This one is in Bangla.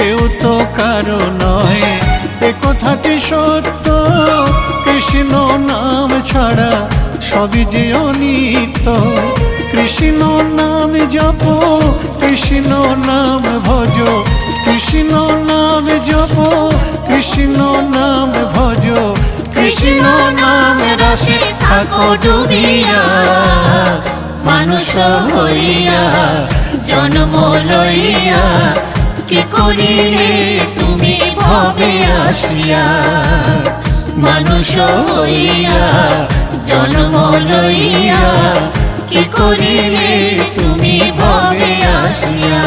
কেউ তো কারো নয়, এ কথাটি সত্য। কৃষ্ণ নাম ছাড়া সবই যে অনিত্য। কৃষ্ণ নাম জপ, কৃষ্ণ নাম ভজ, কৃষ্ণ নাম জপ, কৃষ্ণ নাম ভজ। কৃষ্ণ নাম রসে থাকো ডুবিয়া, মানুষ হইয়া জন্ম লইয়া কি করিলে তুমি ভবে আসিয়া। মানুষ হইয়া জন্ম লইয়া কি করিলে তুমি ভবে আসিয়া।